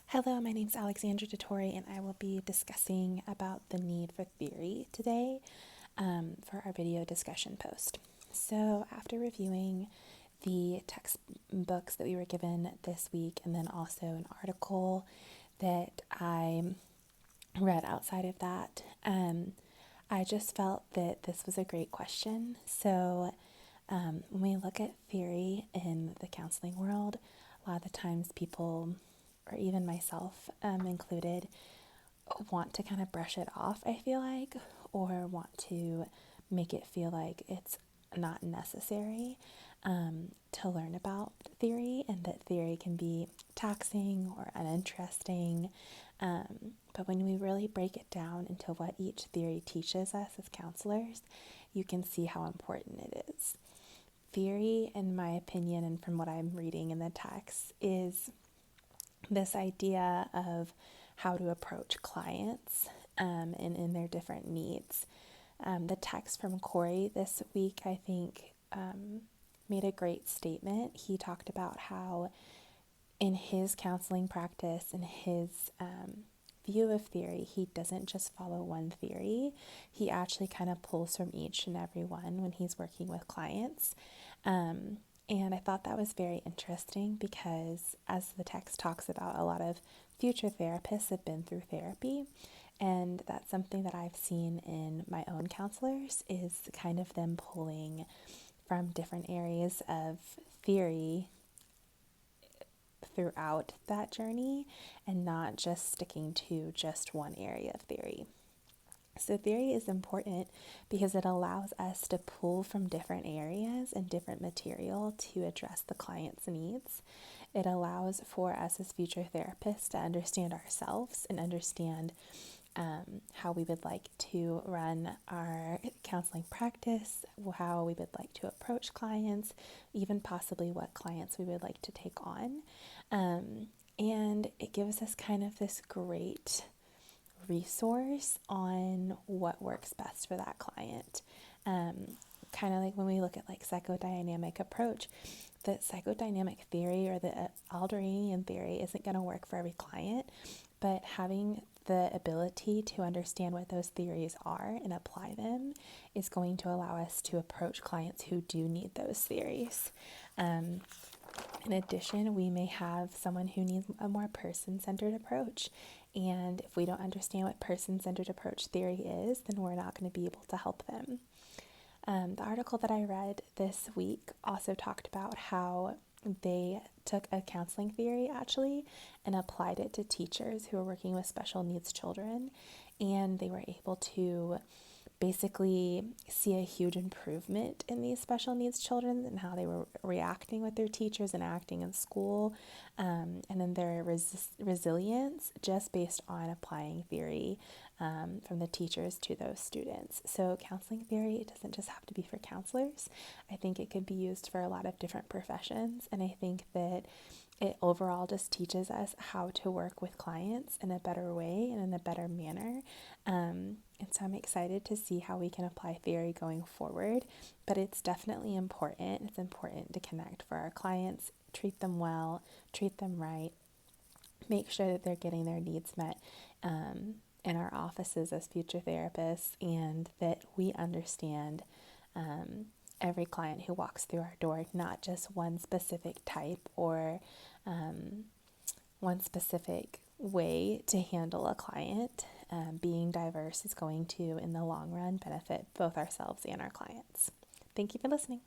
Hello, my name is Alexandra DeTore, and I will be discussing about the need for theory today for our video discussion post. So, after reviewing the textbooks that we were given this week, and then also an article that I read outside of that, I just felt that this was a great question. So, when we look at theory in the counseling world, a lot of the times people, or even myself included, want to kind of brush it off, I feel like, or want to make it feel like it's not necessary to learn about theory, and that theory can be taxing or uninteresting. But when we really break it down into what each theory teaches us as counselors, you can see how important it is. Theory, in my opinion, and from what I'm reading in the text, is this idea of how to approach clients and in their different needs. The text from Corey this week, I think, made a great statement. He talked about how in his counseling practice and his view of theory, he doesn't just follow one theory. He actually kind of pulls from each and every one when he's working with clients. And I thought that was very interesting because, as the text talks about, a lot of future therapists have been through therapy. And that's something that I've seen in my own counselors, is kind of them pulling from different areas of theory throughout that journey and not just sticking to just one area of theory. So theory is important because it allows us to pull from different areas and different material to address the client's needs. It allows for us as future therapists to understand ourselves and understand how we would like to run our counseling practice, how we would like to approach clients, even possibly what clients we would like to take on. And it gives us kind of this great resource on what works best for that client. Kind of like when we look at like psychodynamic approach, the psychodynamic theory or the Adlerian theory isn't going to work for every client, but having the ability to understand what those theories are and apply them is going to allow us to approach clients who do need those theories. In addition, we may have someone who needs a more person-centered approach. And if we don't understand what person-centered approach theory is, then we're not going to be able to help them. The article that I read this week also talked about how they took a counseling theory actually and applied it to teachers who were working with special needs children. And they were able to basically see a huge improvement in these special needs children and how they were reacting with their teachers and acting in school, and then their resilience just based on applying theory from the teachers to those students. So counseling theory, it doesn't just have to be for counselors. I think it could be used for a lot of different professions, and I think that it overall just teaches us how to work with clients in a better way and in a better manner. And so I'm excited to see how we can apply theory going forward, but it's definitely important. It's important to connect for our clients, treat them well, treat them right, make sure that they're getting their needs met in our offices as future therapists, and that we understand every client who walks through our door, not just one specific type or one specific way to handle a client. Being diverse is going to, in the long run, benefit both ourselves and our clients. Thank you for listening.